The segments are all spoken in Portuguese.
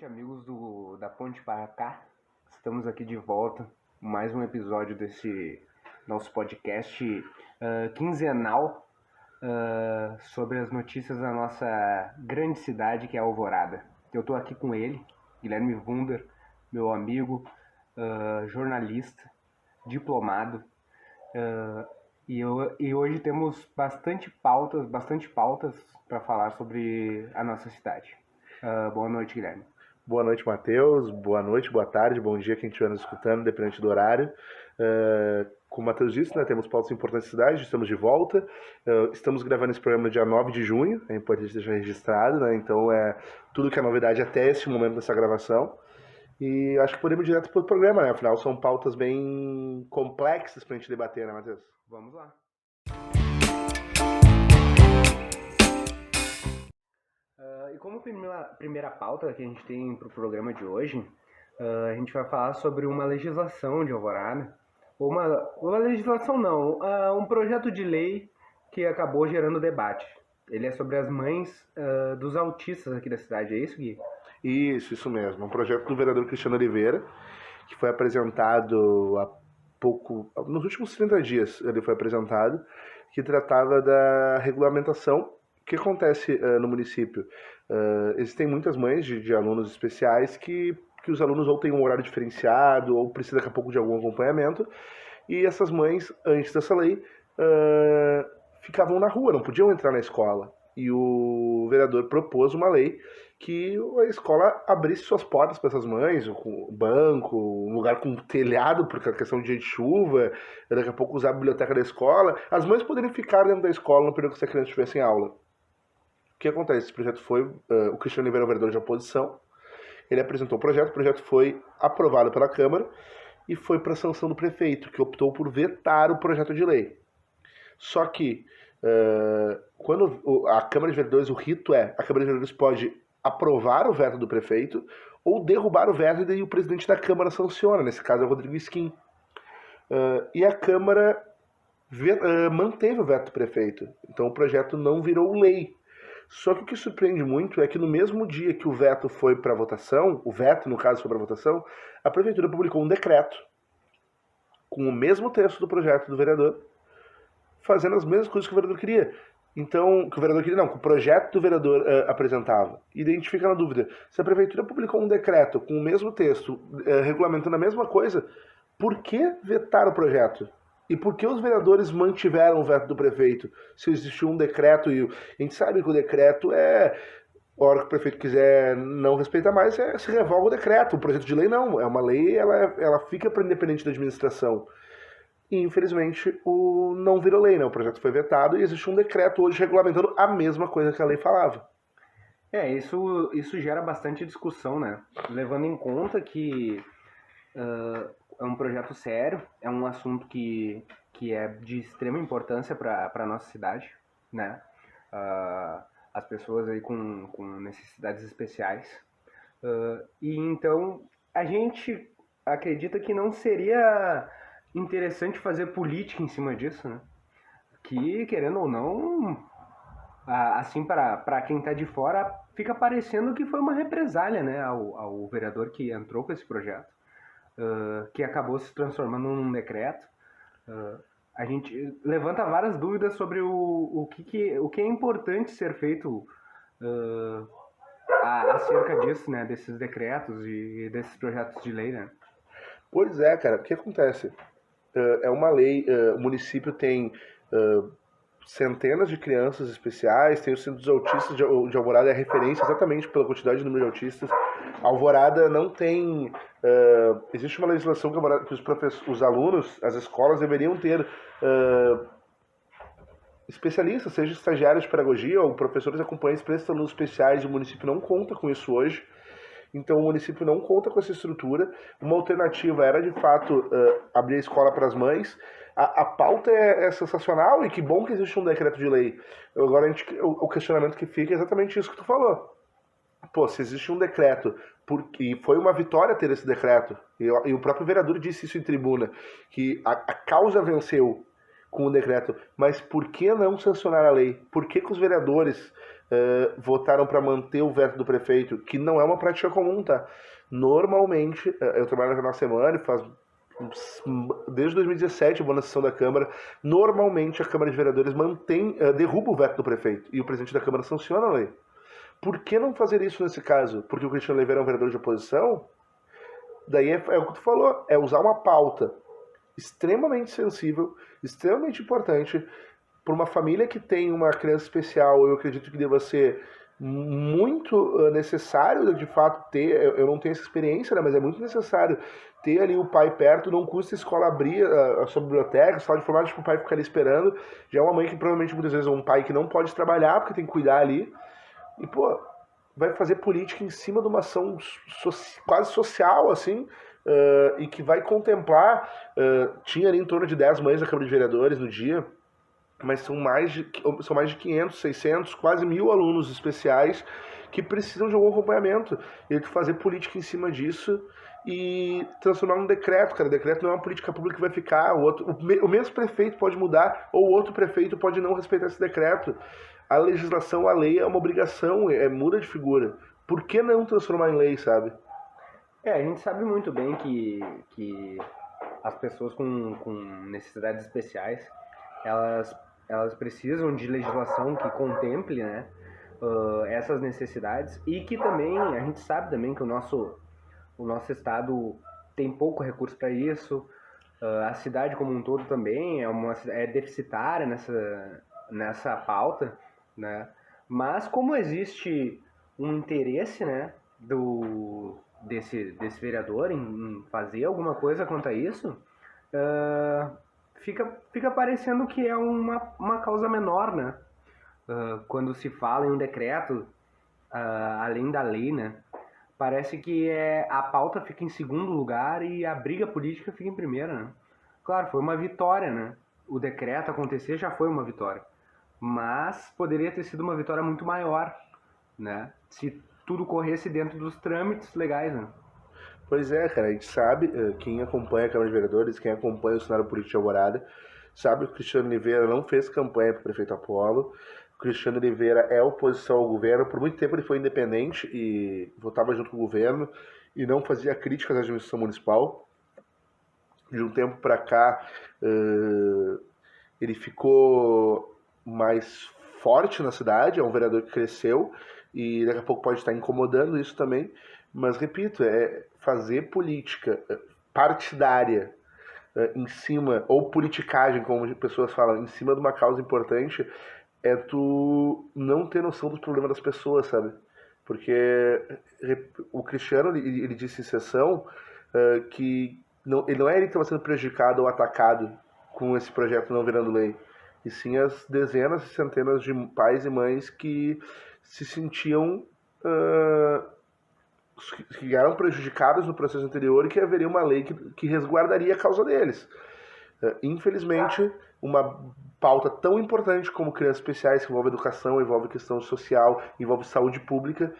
noite, amigos da Ponte para cá. Estamos aqui de volta, mais um episódio desse nosso podcast quinzenal sobre as notícias da nossa grande cidade, que é Alvorada. Eu estou aqui com ele, Guilherme Wunder, meu amigo, jornalista, diplomado, e hoje temos bastante pautas para falar sobre a nossa cidade. Boa noite, Guilherme. Boa noite, Matheus. Boa noite, boa tarde, bom dia quem estiver nos escutando, dependente do horário. Como o Matheus disse, né, temos pautas importantes da cidade, estamos de volta. Estamos gravando esse programa dia 9 de junho, é importante deixar registrado, né? Então é tudo que é novidade até esse momento dessa gravação. E acho que podemos ir direto para o programa, né? Afinal, são pautas bem complexas para a gente debater, né, Matheus? Vamos lá. E como primeira pauta que a gente tem para o programa de hoje, a gente vai falar sobre uma legislação de Alvorada. Uma legislação não, um projeto de lei que acabou gerando debate. Ele é sobre as mães dos autistas aqui da cidade, é isso, Gui? Isso mesmo. Um projeto do vereador Cristiano Oliveira, que foi apresentado nos últimos 30 dias, ele foi apresentado, que tratava da regulamentação. O que acontece no município? Existem muitas mães de alunos especiais que os alunos ou têm um horário diferenciado ou precisam daqui a pouco de algum acompanhamento, e essas mães, antes dessa lei, ficavam na rua, não podiam entrar na escola. E o vereador propôs uma lei que a escola abrisse suas portas para essas mães, com banco, um lugar com telhado, porque a questão de dia de chuva, daqui a pouco usar a biblioteca da escola. As mães poderiam ficar dentro da escola no período que as crianças estivessem em aula. O que acontece? Esse projeto foi, o Cristiano Oliveira é o vereador de oposição, ele apresentou o projeto foi aprovado pela Câmara e foi para a sanção do prefeito, que optou por vetar o projeto de lei. Só que, quando a Câmara de Vereadores, o rito é, a Câmara de Vereadores pode aprovar o veto do prefeito ou derrubar o veto, e daí o presidente da Câmara sanciona, nesse caso é o Rodrigo Skin. E a Câmara manteve o veto do prefeito, então o projeto não virou lei. Só que o que surpreende muito é que no mesmo dia que o veto foi para votação, o veto, no caso, foi para votação, a prefeitura publicou um decreto com o mesmo texto do projeto do vereador, fazendo as mesmas coisas que o vereador queria. Então, que o projeto do vereador apresentava. E daí a gente fica na dúvida, se a prefeitura publicou um decreto com o mesmo texto, regulamentando a mesma coisa, por que vetar o projeto? E por que os vereadores mantiveram o veto do prefeito? Se existiu um decreto, e a gente sabe que o decreto a hora que o prefeito quiser não respeitar mais, se revoga o decreto. O projeto de lei não, é uma lei, ela fica para independente da administração. E infelizmente não virou lei, né? O projeto foi vetado e existe um decreto hoje regulamentando a mesma coisa que a lei falava. Isso gera bastante discussão, né? Levando em conta que é um projeto sério, é um assunto que é de extrema importância para a nossa cidade, né? As pessoas aí com necessidades especiais. E então a gente acredita que não seria interessante fazer política em cima disso, né? Que, querendo ou não, assim, para quem está de fora, fica parecendo que foi uma represália, né, ao vereador que entrou com esse projeto, que acabou se transformando num decreto. A gente levanta várias dúvidas sobre o que é importante ser feito acerca disso, né, desses decretos e desses projetos de lei, né? Pois é, cara, o que acontece? É uma lei, o município tem centenas de crianças especiais, tem o Centro dos Autistas de Alvorada, é a referência exatamente pela quantidade de número de autistas. Alvorada não tem... existe uma legislação que os alunos, as escolas deveriam ter especialistas, seja estagiários de pedagogia ou professores acompanhantes para esses alunos especiais, e o município não conta com isso hoje. Então o município não conta com essa estrutura. Uma alternativa era, de fato, abrir a escola para as mães. A pauta é sensacional e que bom que existe um decreto de lei. Agora o questionamento que fica é exatamente isso que tu falou. Pô, se existe um decreto, e foi uma vitória ter esse decreto, e o próprio vereador disse isso em tribuna, que a causa venceu. com o decreto, mas por que não sancionar a lei? Por que os vereadores votaram para manter o veto do prefeito, que não é uma prática comum, tá? Normalmente, eu trabalho na semana e faz desde 2017 eu vou na sessão da Câmara. Normalmente a Câmara de Vereadores derruba o veto do prefeito e o presidente da Câmara sanciona a lei. Por que não fazer isso nesse caso? Porque o Cristiano Oliveira é um vereador de oposição? Daí é o que tu falou, é usar uma pauta extremamente sensível, extremamente importante, para uma família que tem uma criança especial. Eu acredito que deva ser muito necessário, de fato, ter, eu não tenho essa experiência, né, mas é muito necessário ter ali o pai perto. Não custa a escola abrir a sua biblioteca, a sala de informática, para o pai ficar ali esperando. Já é uma mãe que provavelmente muitas vezes é um pai que não pode trabalhar, porque tem que cuidar ali. E, pô, vai fazer política em cima de uma ação quase social, assim, e que vai contemplar, tinha ali em torno de 10 mães da Câmara de Vereadores no dia, mas são mais de 500, 600, quase 1.000 alunos especiais que precisam de algum acompanhamento. E tu fazer política em cima disso e transformar num decreto, cara. O decreto não é uma política pública que vai ficar, o mesmo prefeito pode mudar, ou outro prefeito pode não respeitar esse decreto. A legislação, a lei é uma obrigação, muda de figura. Por que não transformar em lei, sabe? A gente sabe muito bem que as pessoas com necessidades especiais, elas precisam de legislação que contemple, né, essas necessidades, e que também, a gente sabe também que o nosso estado tem pouco recurso para isso, a cidade como um todo também é deficitária nessa pauta, né, mas como existe um interesse, né, desse vereador em fazer alguma coisa quanto a isso, fica parecendo que é uma causa menor, né? Quando se fala em um decreto, além da lei, né? Parece que a pauta fica em segundo lugar e a briga política fica em primeiro, né? Claro, foi uma vitória, né? O decreto acontecer já foi uma vitória. Mas poderia ter sido uma vitória muito maior, né? Se tudo corresse dentro dos trâmites legais, né? Pois é, cara, a gente sabe, quem acompanha a Câmara de Vereadores, quem acompanha o cenário político de Alvorada, sabe que o Cristiano Oliveira não fez campanha para o prefeito Apolo. O Cristiano Oliveira é oposição ao governo. Por muito tempo ele foi independente e votava junto com o governo e não fazia críticas à administração municipal. De um tempo para cá, ele ficou mais forte na cidade, é um vereador que cresceu e daqui a pouco pode estar incomodando isso também. Mas, repito, fazer política partidária em cima, ou politicagem, como pessoas falam, em cima de uma causa importante, é tu não ter noção dos problemas das pessoas, sabe? Porque o Cristiano, ele disse em sessão que ele não é ele que estava sendo prejudicado ou atacado com esse projeto não virando lei, e sim as dezenas e centenas de pais e mães que se sentiam que eram prejudicados no processo anterior e que haveria uma lei que resguardaria a causa deles. Infelizmente, uma pauta tão importante como crianças especiais, que envolve educação, envolve questão social, envolve saúde pública,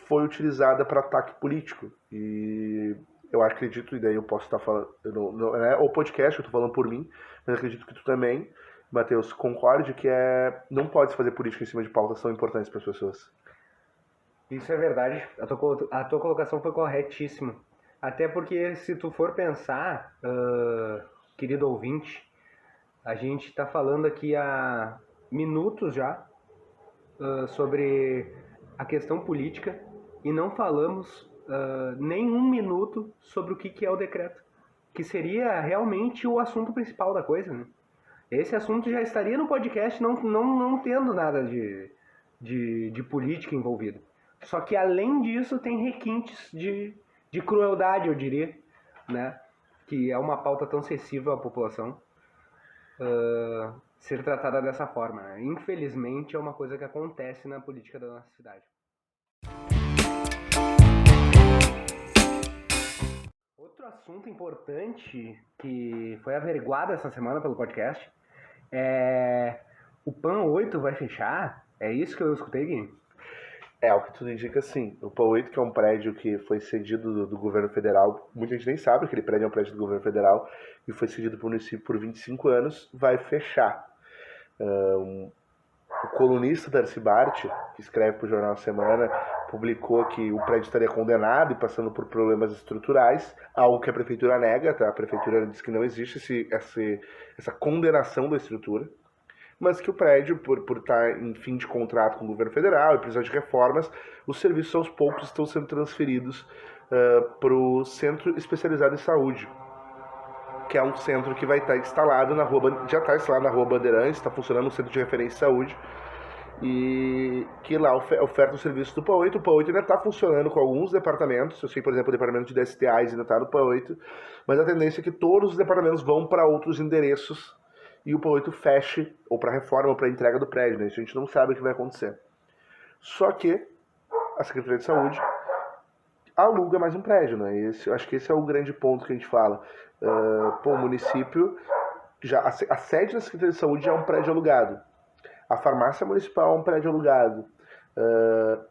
foi utilizada para ataque político. E eu acredito, e daí eu posso estar falando, não é o podcast, eu estou falando por mim, mas acredito que tu também, Matheus, concorde que não pode se fazer política em cima de pautas tão importantes para as pessoas. Isso é verdade. A tua colocação foi corretíssima. Até porque se tu for pensar, querido ouvinte, a gente está falando aqui há minutos já sobre a questão política e não falamos nem um minuto sobre o que é o decreto, que seria realmente o assunto principal da coisa, né? Esse assunto já estaria no podcast não tendo nada de política envolvida. Só que além disso tem requintes de crueldade, eu diria, né? Que é uma pauta tão sensível à população ser tratada dessa forma, né? Infelizmente é uma coisa que acontece na política da nossa cidade. Outro assunto importante que foi averiguado essa semana pelo podcast é o PAN 8 vai fechar? É isso que eu escutei, Gui? É, o que tudo indica, sim. O PAN 8, que é um prédio que foi cedido do governo federal, muita gente nem sabe que aquele prédio é um prédio do governo federal e foi cedido para o município por 25 anos, vai fechar. O colunista Darcy Bart, que escreve para o jornal Semana, publicou que o prédio estaria condenado e passando por problemas estruturais, algo que a prefeitura nega, tá? A prefeitura diz que não existe essa condenação da estrutura, mas que o prédio, por estar em fim de contrato com o governo federal e precisar de reformas, os serviços aos poucos estão sendo transferidos para o Centro Especializado em Saúde, que é um centro que vai estar instalado na rua, já está instalado na Rua Bandeirantes, está funcionando um centro de referência de saúde, e que lá oferta o serviço do PAN 8. O PAN 8 ainda está funcionando com alguns departamentos, eu sei, por exemplo, o departamento de DSTAs ainda está no PAN 8, mas a tendência é que todos os departamentos vão para outros endereços e o PAN 8 feche, ou para reforma, ou para entrega do prédio, né? Isso a gente não sabe o que vai acontecer. Só que a Secretaria de Saúde aluga mais um prédio, né? Acho que esse é o grande ponto que a gente fala. O município, a sede da Secretaria de Saúde já é um prédio alugado. A farmácia municipal é um prédio alugado.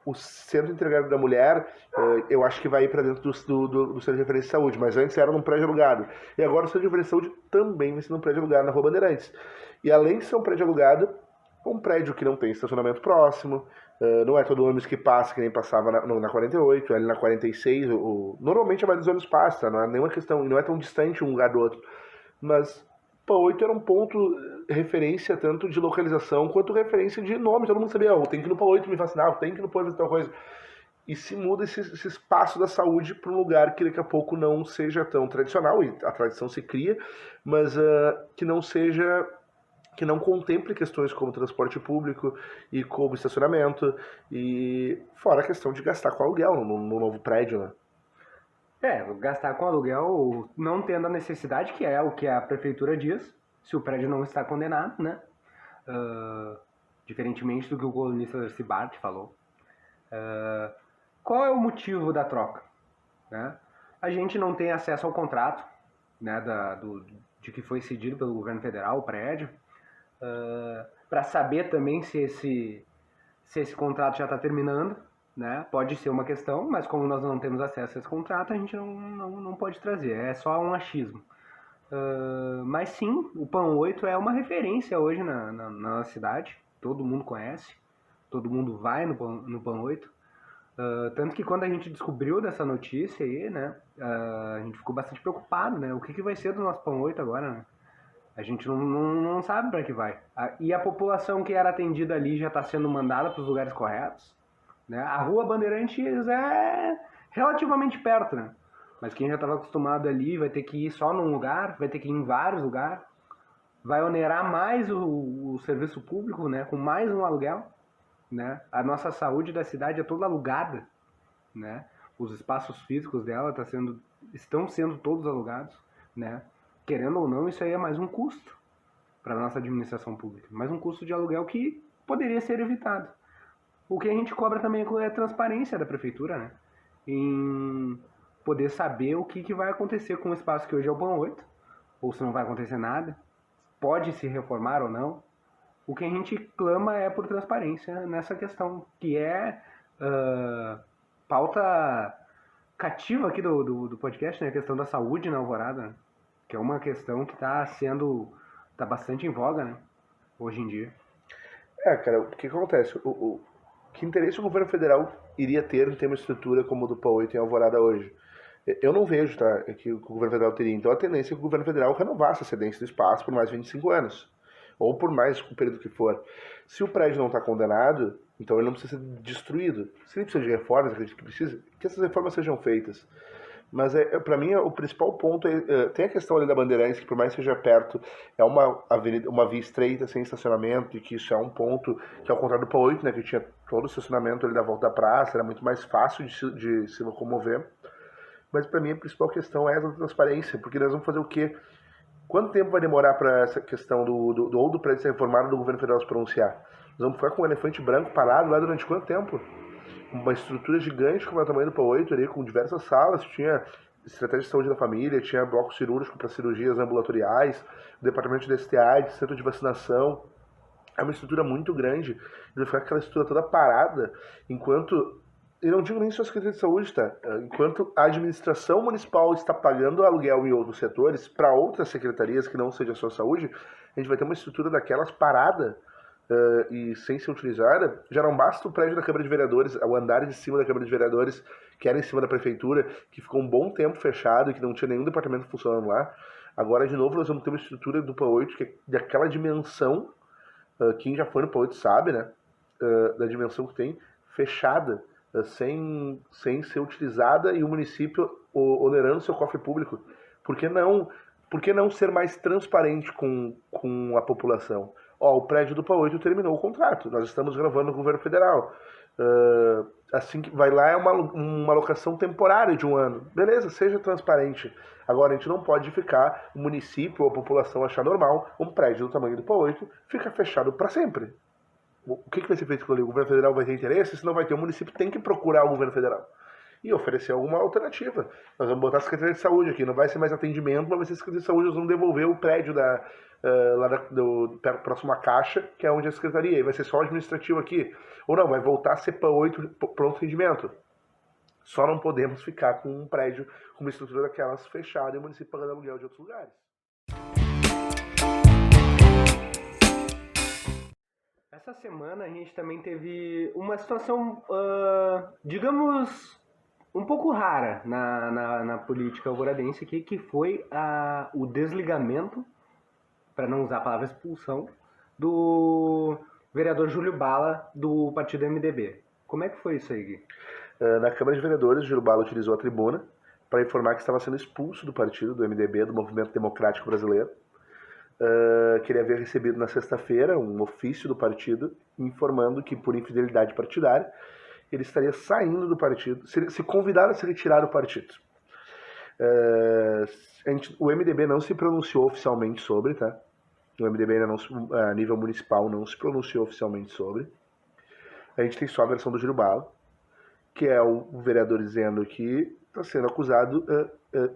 O Centro Integrado da Mulher, eu acho que vai ir para dentro do Centro de Referência de Saúde, mas antes era num prédio alugado. E agora o Centro de Referência de Saúde também vai ser num prédio alugado na Rua Bandeirantes. E além de ser um prédio alugado, um prédio que não tem estacionamento próximo, não é todo ônibus que passa, que nem passava na 48, ali na 46. Normalmente a maioria dos ônibus passa, não é nenhuma questão, não é tão distante um lugar do outro. Mas PAN 8 era um ponto referência tanto de localização quanto referência de nome. Todo mundo sabia, tem que ir no PAN 8 me vacinar, tem que ir no PAN 8 tal coisa. E se muda esse espaço da saúde para um lugar que daqui a pouco não seja tão tradicional, e a tradição se cria, mas que não seja, que não contemple questões como transporte público e como estacionamento, e fora a questão de gastar com aluguel no novo prédio, né? Gastar com aluguel não tendo a necessidade, que é o que a prefeitura diz, se o prédio não está condenado, né? Diferentemente do que o colunista Darcy Bart falou. Qual é o motivo da troca? Né? A gente não tem acesso ao contrato, né, de que foi cedido pelo governo federal o prédio, para saber também se esse contrato já está terminando, né? Pode ser uma questão, mas como nós não temos acesso a esse contrato, a gente não pode trazer, é só um achismo. Mas sim, o PAN 8 é uma referência hoje na cidade, todo mundo conhece, todo mundo vai no PAN 8. Tanto que quando a gente descobriu dessa notícia aí, né, a gente ficou bastante preocupado, né? O que vai ser do nosso PAN 8 agora, né? A gente não sabe para que vai. E a população que era atendida ali já está sendo mandada para os lugares corretos, né? A Rua Bandeirantes é relativamente perto, né? Mas quem já estava acostumado ali vai ter que ir só num lugar, vai ter que ir em vários lugares, vai onerar mais o serviço público, né? Com mais um aluguel, né? A nossa saúde da cidade é toda alugada, né? Os espaços físicos dela estão sendo todos alugados, né? Querendo ou não, isso aí é mais um custo para a nossa administração pública, mais um custo de aluguel que poderia ser evitado. O que a gente cobra também é a transparência da prefeitura, né? Em poder saber o que vai acontecer com o espaço que hoje é o PAN 8, ou se não vai acontecer nada, pode se reformar ou não. O que a gente clama é por transparência nessa questão, que é pauta cativa aqui do podcast, né? A questão da saúde na Alvorada, né? Que é uma questão que tá bastante em voga, né? Hoje em dia. Cara, o que acontece? Que interesse o governo federal iria ter em ter uma estrutura como a do PAN 8 em Alvorada hoje? Eu não vejo, tá, que o governo federal teria. Então a tendência é que o governo federal renovasse a cedência do espaço por mais 25 anos. Ou por mais o período que for. Se o prédio não está condenado, então ele não precisa ser destruído. Se ele precisa de reformas, acredito que precisa, que essas reformas sejam feitas. Mas para mim o principal ponto tem a questão ali da Bandeirantes, que por mais que seja perto, é uma via estreita, sem estacionamento, e que isso é um ponto que ao contrário do PAN 8, né, que tinha todo o estacionamento ali da volta da praça, era muito mais fácil de se locomover. Mas para mim a principal questão é essa transparência, porque nós vamos fazer o quê? Quanto tempo vai demorar para essa questão do prédio ser reformado do governo federal se pronunciar? Nós vamos ficar com um elefante branco parado lá durante quanto tempo? Uma estrutura gigante como é o tamanho do PAN 8 ali, com diversas salas, tinha estratégia de saúde da família, tinha bloco cirúrgico para cirurgias ambulatoriais, departamento de STA, de centro de vacinação, é uma estrutura muito grande, e vai ficar aquela estrutura toda parada, enquanto, eu não digo nem só a Secretaria de Saúde, tá? Enquanto a administração municipal está pagando aluguel em outros setores, para outras secretarias que não seja só saúde, a gente vai ter uma estrutura daquelas parada e sem ser utilizada. Já não basta o prédio da Câmara de Vereadores, o andar de cima da Câmara de Vereadores, que era em cima da Prefeitura, que ficou um bom tempo fechado e que não tinha nenhum departamento funcionando lá. Agora, de novo, nós vamos ter uma estrutura do PA8 que é daquela dimensão. Quem já foi no PA8 sabe, né? Da dimensão que tem, fechada, sem ser utilizada, e o município onerando seu cofre público. Por que não ser mais transparente com a população? Ó, o prédio do PA8 terminou o contrato, nós estamos gravando no governo federal. Assim que vai lá é uma locação temporária de um ano. Beleza, seja transparente. Agora, a gente não pode ficar, o município ou a população achar normal um prédio do tamanho do PA8 fica fechado para sempre. O que vai ser feito com ele? O governo federal vai ter interesse? Se não vai ter, o município tem que procurar o governo federal e oferecer alguma alternativa. Nós vamos botar a Secretaria de Saúde aqui, não vai ser mais atendimento, mas vai ser a Secretaria de Saúde, nós vamos devolver o prédio próximo à Caixa, que é onde é a Secretaria, e vai ser só administrativo aqui. Ou não, vai voltar a ser PA8 pronto atendimento. Só não podemos ficar com um prédio, com uma estrutura daquelas fechada e o município pagando aluguel de outros lugares. Essa semana a gente também teve uma situação, digamos, um pouco rara na política alvoradense aqui, que foi o desligamento, para não usar a palavra expulsão, do vereador Júlio Bala do partido MDB. Como é que foi isso aí, Gui? Na Câmara de Vereadores, Júlio Bala utilizou a tribuna para informar que estava sendo expulso do partido, do MDB, do Movimento Democrático Brasileiro, que ele havia recebido na sexta-feira um ofício do partido informando que, por infidelidade partidária, ele estaria saindo do partido, se convidado a se retirar do partido. O MDB não se pronunciou oficialmente sobre, tá? O MDB ainda não, a nível municipal não se pronunciou oficialmente sobre. A gente tem só a versão do Júlio Bala, que é o vereador dizendo que está sendo acusado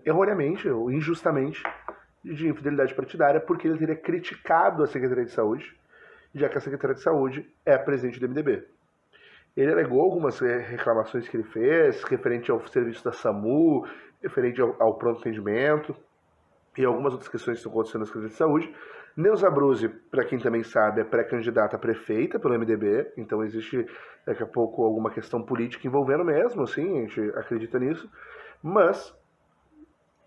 erroneamente ou injustamente de infidelidade partidária porque ele teria criticado a Secretaria de Saúde, já que a Secretaria de Saúde é a presidente do MDB. Ele alegou algumas reclamações que ele fez, referente ao serviço da SAMU, referente ao pronto atendimento e algumas outras questões que estão acontecendo na Secretaria de Saúde. Neuza Abruzzi, para quem também sabe, é pré-candidata a prefeita pelo MDB, então existe daqui a pouco alguma questão política envolvendo mesmo, assim, a gente acredita nisso, mas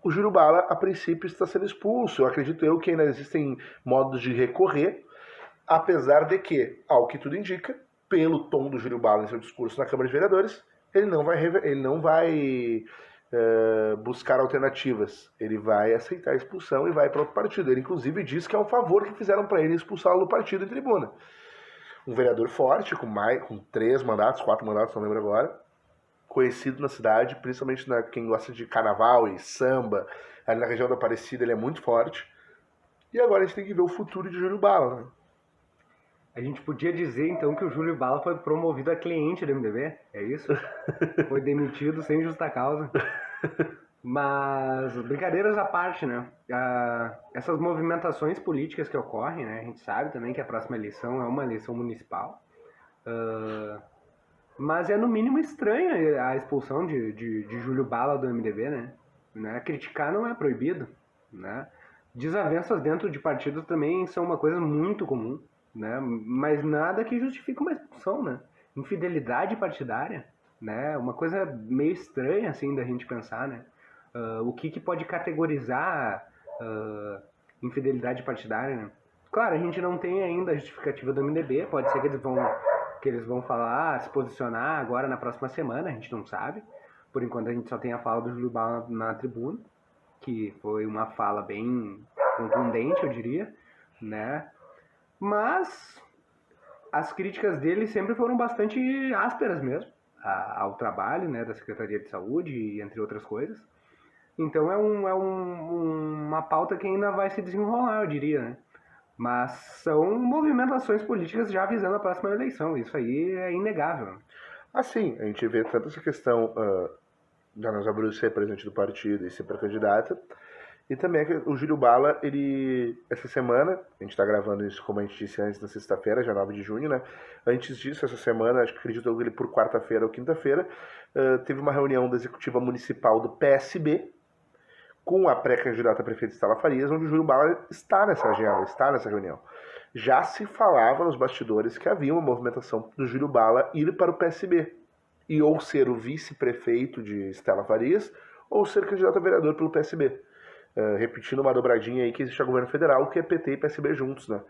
o Júlio Bala, a princípio, está sendo expulso. Eu acredito que ainda existem modos de recorrer, apesar de que, ao que tudo indica, pelo tom do Júlio Bala em seu discurso na Câmara de Vereadores, ele não vai buscar alternativas. Ele vai aceitar a expulsão e vai para outro partido. Ele, inclusive, diz que é um favor que fizeram para ele expulsá-lo do partido em tribuna. Um vereador forte, com 3 mandatos, 4 mandatos, não lembro agora, conhecido na cidade, principalmente quem gosta de carnaval e samba, ali na região da Aparecida ele é muito forte. E agora a gente tem que ver o futuro de Júlio Bala, né? A gente podia dizer, então, que o Júlio Bala foi promovido a cliente do MDB? É isso? Foi demitido sem justa causa. Mas, brincadeiras à parte, né? Essas movimentações políticas que ocorrem, né? A gente sabe também que a próxima eleição é uma eleição municipal. Mas é no mínimo estranha a expulsão de Júlio Bala do MDB, né? Criticar não é proibido, né? Desavenças dentro de partidos também são uma coisa muito comum, né? Mas nada que justifique uma expulsão, né? Infidelidade partidária, né? Uma coisa meio estranha, assim, da gente pensar, né? O que pode categorizar infidelidade partidária, né? Claro, a gente não tem ainda a justificativa do MDB, pode ser que eles vão falar, se posicionar agora na próxima semana, a gente não sabe. Por enquanto a gente só tem a fala do Júlio Bala na tribuna, que foi uma fala bem contundente, eu diria, né? Mas as críticas dele sempre foram bastante ásperas mesmo, ao trabalho, né, da Secretaria de Saúde, entre outras coisas. Então é uma pauta que ainda vai se desenrolar, eu diria, né? Mas são movimentações políticas já visando a próxima eleição. Isso aí é inegável. Assim, a gente vê tanto essa questão da Neuza Abruzzi ser presidente do partido e ser pré-candidata, E também o Júlio Bala, essa semana, a gente está gravando isso, como a gente disse antes, na sexta-feira, já 9 de junho, né? Antes disso, essa semana, acredito que ele por quarta-feira ou quinta-feira, teve uma reunião da Executiva Municipal do PSB, com a pré-candidata a prefeito Estela Farias, onde o Júlio Bala está nessa agenda, está nessa reunião. Já se falava nos bastidores que havia uma movimentação do Júlio Bala ir para o PSB, e ou ser o vice-prefeito de Estela Farias, ou ser candidato a vereador pelo PSB. Repetindo uma dobradinha aí que existe a governo federal, que é PT e PSB juntos, né?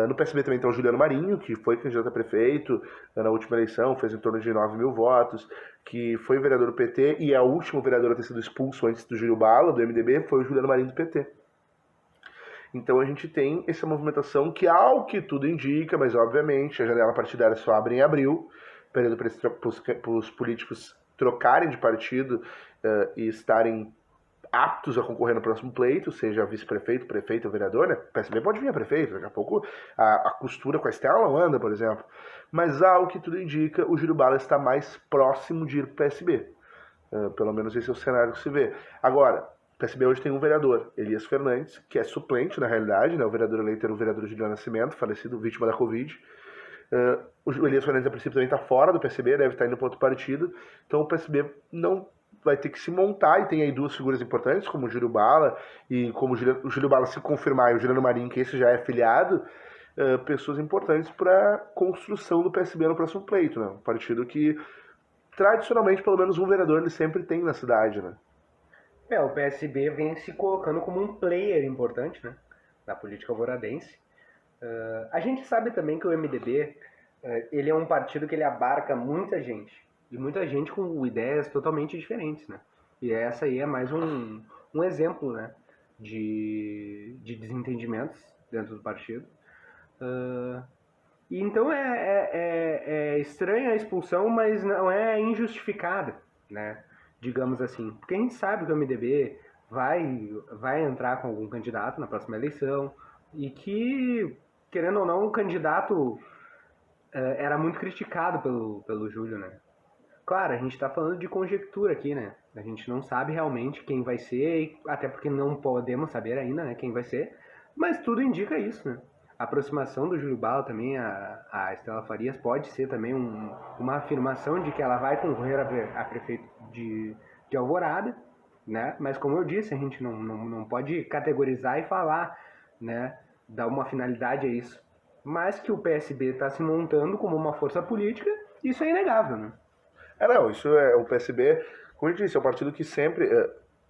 No PSB também tem o Juliano Marinho, que foi candidato a prefeito na última eleição, fez em torno de 9 mil votos, que foi vereador do PT e é o último vereador a ter sido expulso antes do Júlio Bala, do MDB, foi o Juliano Marinho do PT. Então a gente tem essa movimentação que, ao que tudo indica, mas obviamente a janela partidária só abre em abril, período para os políticos trocarem de partido e estarem aptos a concorrer no próximo pleito, seja vice-prefeito, prefeito ou vereador, né? O PSB pode vir a prefeito, daqui a pouco a costura com a Estela não anda, por exemplo. Mas ao que tudo indica, o Júlio Bala está mais próximo de ir para o PSB. Pelo menos esse é o cenário que se vê. Agora, o PSB hoje tem um vereador, Elias Fernandes, que é suplente na realidade, né? O vereador eleito era o vereador Juliano Nascimento, falecido, vítima da Covid. O Elias Fernandes, a princípio, também está fora do PSB, deve estar indo para outro partido. Então o PSB não vai ter que se montar, e tem aí duas figuras importantes, como o Júlio Bala, e como o Júlio Bala se confirmar, e o Juliano Marinho, que esse já é filiado, pessoas importantes para a construção do PSB no próximo pleito, né? Um partido que, tradicionalmente, pelo menos um vereador ele sempre tem na cidade, né? O PSB vem se colocando como um player importante, né, na política alvoradense. A gente sabe também que o MDB ele é um partido que ele abarca muita gente, e muita gente com ideias totalmente diferentes, né? E essa aí é mais um exemplo, né, de desentendimentos dentro do partido. E então é estranha a expulsão, mas não é injustificada, né? Digamos assim. Porque a gente sabe que o MDB vai entrar com algum candidato na próxima eleição e que, querendo ou não, o candidato era muito criticado pelo Júlio, né? Claro, a gente está falando de conjectura aqui, né? A gente não sabe realmente quem vai ser, até porque não podemos saber ainda, né, quem vai ser, mas tudo indica isso, né? A aproximação do Júlio Bala também a Estela Farias pode ser também uma afirmação de que ela vai concorrer a prefeito de Alvorada, né? Mas como eu disse, a gente não pode categorizar e falar, né, dar uma finalidade a isso. Mas que o PSB está se montando como uma força política, isso é inegável, né? Não, isso é o PSB, como eu disse, é um partido que sempre...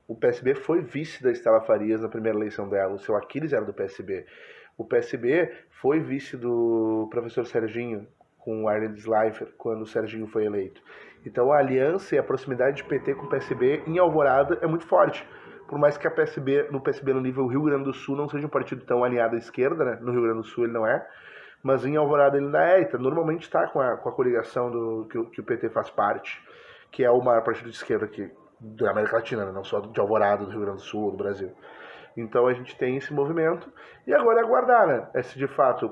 o PSB foi vice da Estela Farias na primeira eleição dela, o seu Aquiles era do PSB. O PSB foi vice do professor Serginho com o Arnold Schleifer quando o Serginho foi eleito. Então a aliança e a proximidade de PT com o PSB em Alvorada é muito forte. Por mais que no PSB no nível Rio Grande do Sul não seja um partido tão alinhado à esquerda, né? No Rio Grande do Sul ele não é, mas em Alvorada ele ainda é, normalmente está com a coligação que o PT faz parte, que é o maior partido de esquerda aqui da América Latina, né? Não só de Alvorada, do Rio Grande do Sul ou do Brasil. Então a gente tem esse movimento e agora é aguardar, né? Se de fato,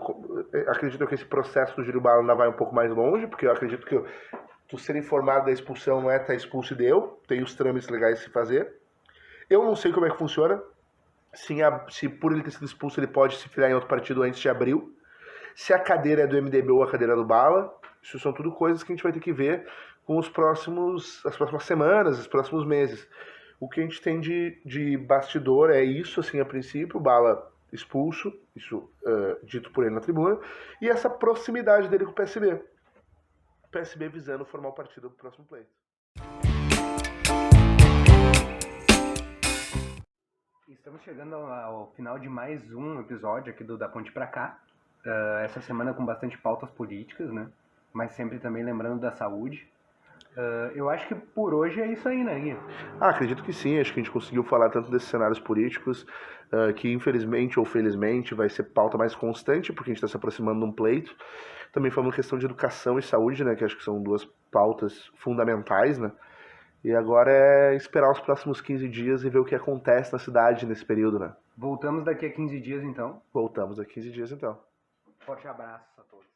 acredito que esse processo do Júlio Bala ainda vai um pouco mais longe, porque eu acredito que tu ser informado da expulsão não é estar expulso e deu, tem os trâmites legais de se fazer. Eu não sei como é que funciona, se por ele ter sido expulso ele pode se filiar em outro partido antes de abril, se a cadeira é do MDB ou a cadeira do Bala, isso são tudo coisas que a gente vai ter que ver com as próximas semanas, os próximos meses. O que a gente tem de bastidor é isso, assim, a princípio, o Bala expulso, isso dito por ele na tribuna, e essa proximidade dele com o PSB. O PSB visando formar o partido pro próximo pleito. Estamos chegando ao final de mais um episódio aqui do Da Ponte Pra Cá. Essa semana com bastante pautas políticas, né? Mas sempre também lembrando da saúde. Eu acho que por hoje é isso aí, né, Gui? Acredito que sim, acho que a gente conseguiu falar tanto desses cenários políticos, que infelizmente ou felizmente vai ser pauta mais constante, porque a gente está se aproximando de um pleito. Também falando questão de educação e saúde, né, que acho que são duas pautas fundamentais, né? E agora é esperar os próximos 15 dias e ver o que acontece na cidade nesse período, né? Voltamos daqui a 15 dias, então. Voltamos daqui a 15 dias, então. Forte abraço a todos.